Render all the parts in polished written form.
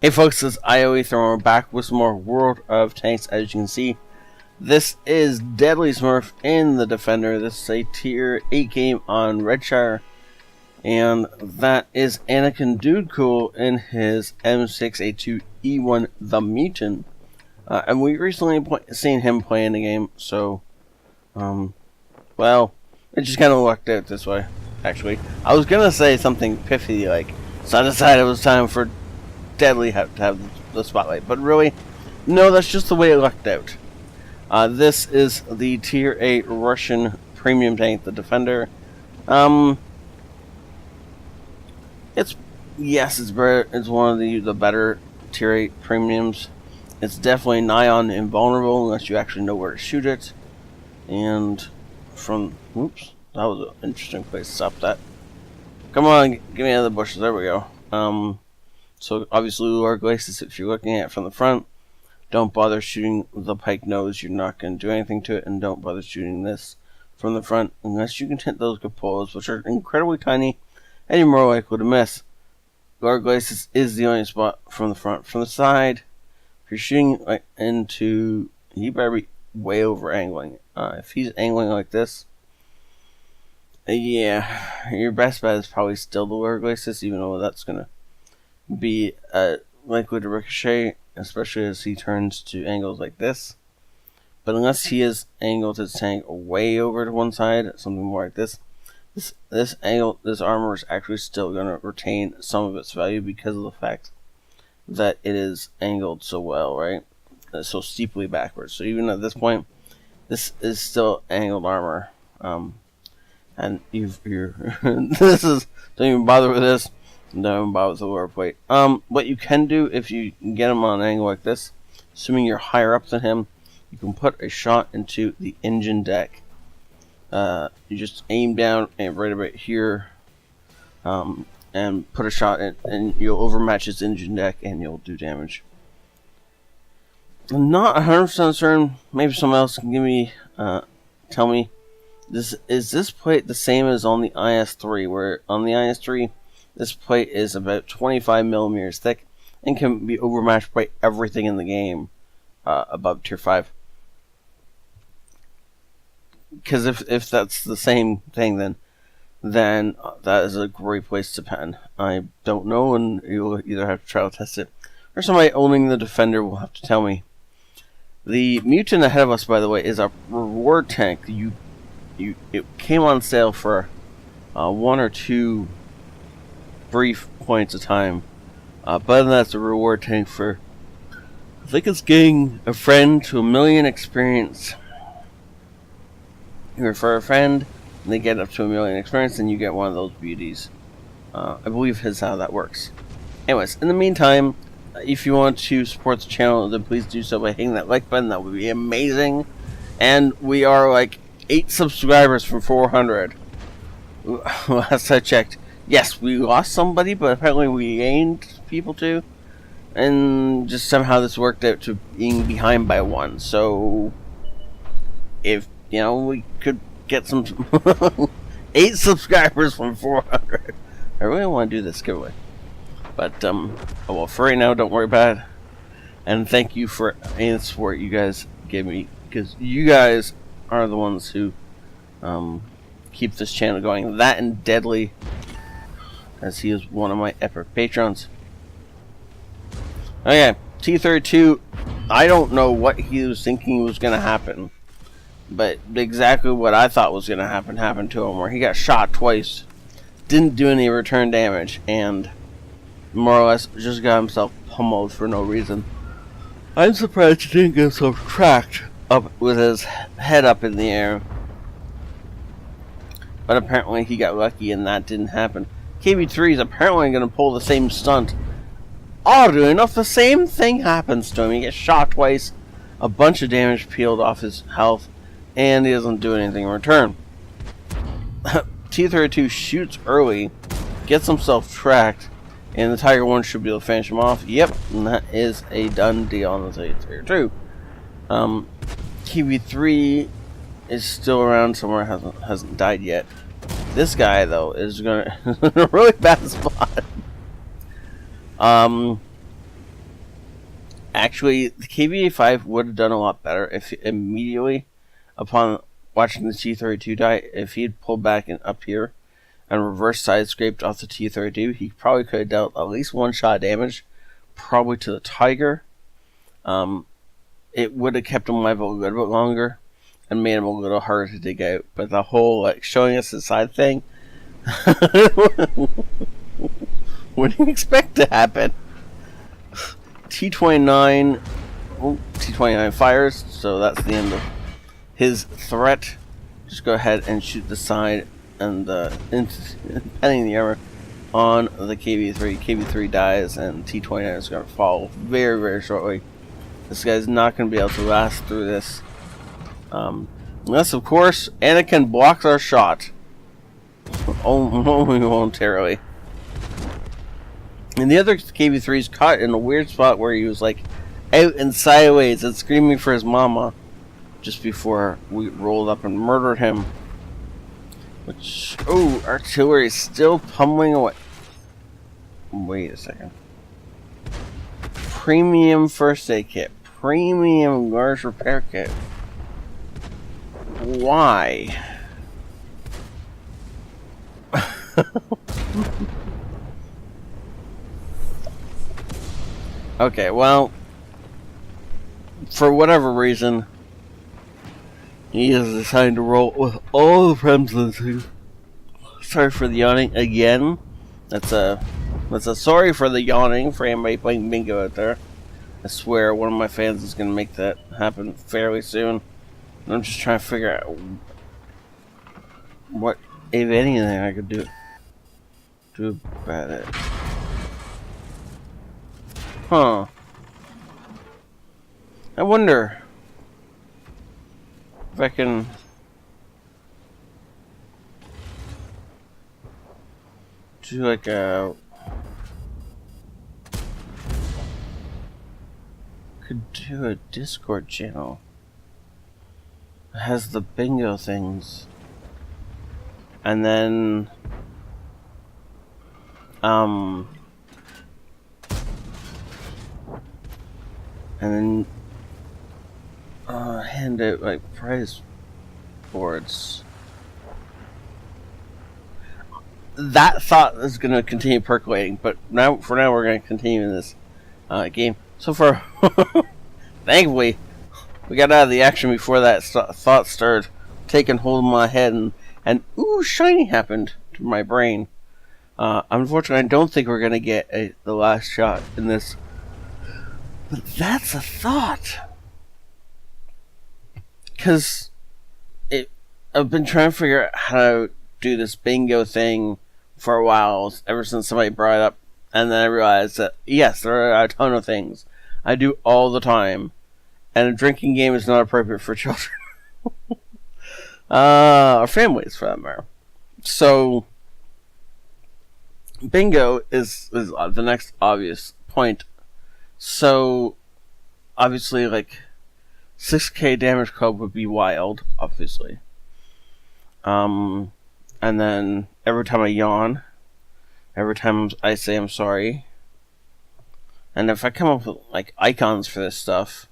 Hey folks, this is ioEther and we're back with some more World of Tanks. As you can see, this is Deadly Smurf in the Defender. This is a tier 8 game on Redshire. And that is Anakin Dude Cool in his M6A2E1 The Mutant. And we recently seen him play in the game, so, well, it just kind of worked out this way, actually. I was gonna say something pithy like, so I decided it was time for Deadly to have the spotlight, but really, no, that's just the way it lucked out. This is the tier 8 Russian premium tank, the Defender. It's better. It's one of the better tier 8 premiums. It's definitely nigh on invulnerable unless you actually know where to shoot it. And oops, that was an interesting place to stop that. Come on, give me out of the bushes. There we go. So obviously Lure Glacis, if you're looking at it from the front, don't bother shooting the pike nose. You're not going to do anything to it, and don't bother shooting this from the front unless you can hit those cupolas, which are incredibly tiny, and you're more likely to miss. Lure Glacis is the only spot from the front. From the side, if you're shooting into, you better be way over angling. If he's angling like this, yeah, your best bet is probably still the Lure Glacis, even though that's going to be likely to ricochet, especially as he turns to angles like this. But unless he is angled his tank way over to one side, something more like this, this armor is actually still going to retain some of its value because of the fact that it is angled so well, right? So steeply backwards. So even at this point, this is still angled armor. And this is, don't even bother with this. Don't bother with the lower plate. What you can do if you get him on an angle like this, assuming you're higher up than him, you can put a shot into the engine deck. You just aim down and right about here, and put a shot in, and you'll overmatch his engine deck, and you'll do damage. I'm not 100% certain. Maybe someone else can give me, tell me. Is this plate the same as on the IS-3? Where on the IS-3, this plate is about 25 millimeters thick and can be overmatched by everything in the game above tier 5. Because if that's the same thing, then that is a great place to pen. I don't know, and you'll either have to trial test it, or somebody owning the Defender will have to tell me. The Mutant ahead of us, by the way, is a reward tank. It came on sale for 1 or 2 brief points of time, but then that's a reward tank for, I think it's getting a friend to 1 million experience. You refer a friend, and they get up to 1 million experience, and you get one of those beauties. I believe is how that works. Anyways, in the meantime, if you want to support the channel, then please do so by hitting that like button. That would be amazing. And we are like 8 subscribers from 400. Last I checked. Yes, we lost somebody, but apparently we gained people too. And just somehow this worked out to being behind by 1. So, if, we could get some 8 subscribers from 400. I really want to do this giveaway. But, well, for right now, don't worry about it. And thank you for any of the support you guys give me. Because you guys are the ones who keep this channel going. That and Deadly, as he is one of my epic patrons. Okay, T-32, I don't know what he was thinking was going to happen, but exactly what I thought was going to happen happened to him, where he got shot twice, didn't do any return damage, and more or less just got himself pummeled for no reason. I'm surprised he didn't get himself tracked up with his head up in the air, but apparently he got lucky and that didn't happen. KB3 is apparently going to pull the same stunt. Oddly enough, the same thing happens to him. He gets shot twice, a bunch of damage peeled off his health, and he doesn't do anything in return. T-32 shoots early, gets himself tracked, and the Tiger 1 should be able to finish him off. Yep, and that is a done deal on the T-32. KB3 is still around somewhere, hasn't died yet. This guy, though, is in a really bad spot. Actually, the KVA5 would have done a lot better if immediately upon watching the T32 die, if he had pulled back and up here and reverse side scraped off the T32, he probably could have dealt at least one shot damage, probably to the Tiger. It would have kept him alive a little bit longer and made him a little harder to dig out. But the whole like showing us the side thing, what do you expect to happen? T29 fires, so that's the end of his threat. Just go ahead and shoot the side and penning the armor on the KV3. KV3 dies and T29 is going to fall very, very shortly. This guy's not going to be able to last through this. Unless, of course, Anakin blocks our shot. Only momentarily. And the other KV3 is caught in a weird spot where he was like out and sideways and screaming for his mama just before we rolled up and murdered him. Which, oh, artillery is still pummeling away. Wait a second. Premium first aid kit. Premium large repair kit. Why? Okay, well, for whatever reason, he has decided to roll with all the presences. Sorry for the yawning again. That's a sorry for the yawning for anybody playing bingo out there. I swear one of my fans is going to make that happen fairly soon. And I'm just trying to figure out what, if anything, I could do about it. Huh. I wonder if I can do like a... Could do a Discord channel that has the bingo things. And then hand out like prize boards. That thought is going to continue percolating, but for now we're going to continue in this game. So far, thankfully, we got out of the action before that thought started taking hold of my head, and ooh, shiny happened to my brain. Unfortunately, I don't think we're going to get the last shot in this. But that's a thought. Because I've been trying to figure out how to do this bingo thing for a while, ever since somebody brought it up. And then I realized that, yes, there are a ton of things I do all the time. And a drinking game is not appropriate for children. Or families, for that matter. So, bingo is the next obvious point. So, obviously, like, 6k damage club would be wild, obviously. And then, every time I yawn, every time I say I'm sorry, and if I come up with, like, icons for this stuff,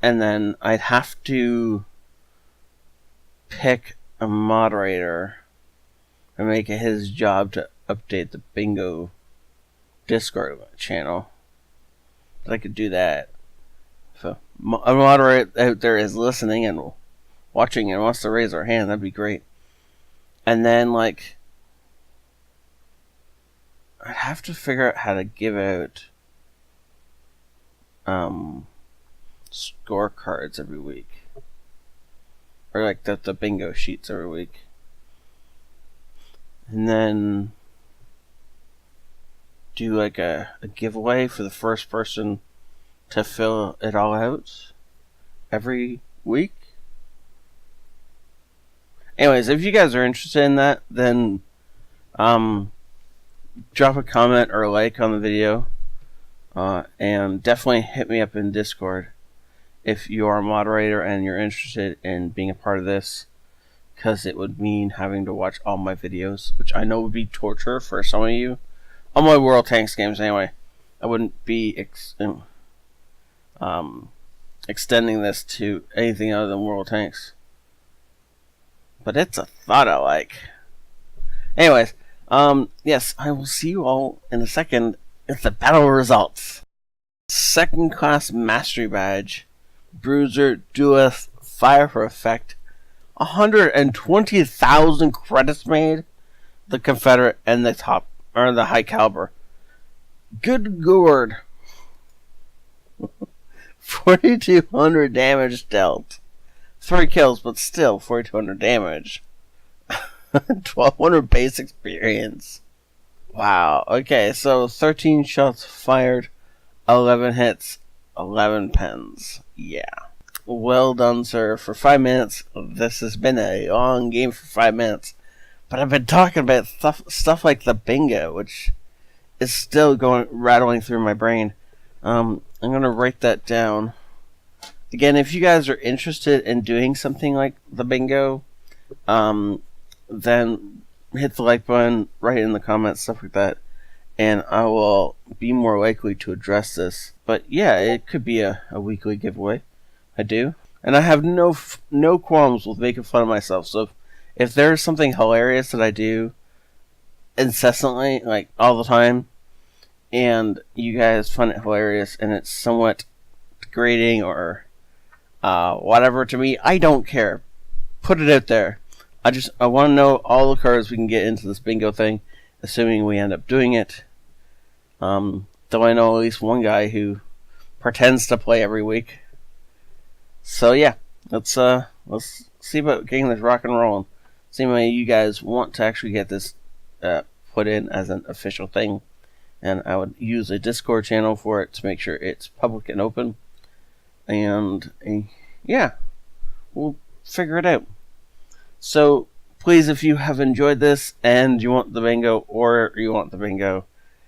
and then I'd have to pick a moderator and make it his job to update the bingo Discord channel. I could do that. If a moderator out there is listening and watching and wants to raise their hand, that'd be great. And then, like, I'd have to figure out how to give out scorecards every week. Or like the bingo sheets every week. And then do like a giveaway for the first person to fill it all out every week. Anyways, if you guys are interested in that, then drop a comment or a like on the video, and definitely hit me up in Discord if you are a moderator and you're interested in being a part of this, because it would mean having to watch all my videos, which I know would be torture for some of you. All my World Tanks games anyway. I wouldn't be extending this to anything other than World Tanks. But it's a thought I like. Anyways, yes, I will see you all in a second with the battle results. Second class mastery badge, Bruiser, Duelist, Fire for Effect, 120,000 credits made, the Confederate and the high caliber. Good gourd. 4,200 damage dealt. 3 kills, but still 4,200 damage. 1,200 base experience. Wow. Okay, so 13 shots fired, 11 hits, 11 pens. Yeah. Well done, sir. For 5 minutes. This has been a long game for 5 minutes. But I've been talking about stuff like the bingo, which is still rattling through my brain. I'm going to write that down. Again, if you guys are interested in doing something like the bingo, then hit the like button, write in the comments, stuff like that, and I will be more likely to address this. But yeah, it could be a weekly giveaway. I do. And I have no qualms with making fun of myself. So if there's something hilarious that I do incessantly, like all the time, and you guys find it hilarious and it's somewhat degrading or whatever to me, I don't care. Put it out there. I want to know all the cards we can get into this bingo thing, assuming we end up doing it. Though I know at least one guy who pretends to play every week. So yeah, let's see about getting this rock and rolling. See how you guys want to actually get this put in as an official thing, and I would use a Discord channel for it to make sure it's public and open. And yeah, we'll figure it out. So please, if you have enjoyed this and you want the bingo,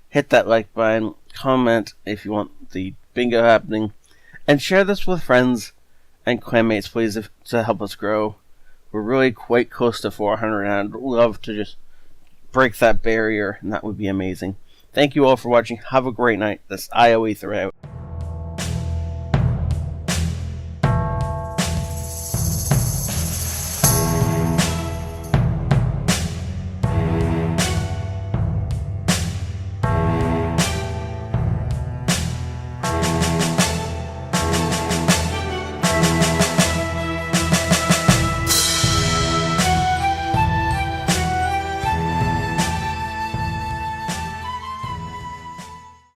hit that like button, comment if you want the bingo happening, and share this with friends and clanmates, please, to help us grow. We're really quite close to 400, and I'd love to just break that barrier, and that would be amazing. Thank you all for watching. Have a great night. This ioEther out.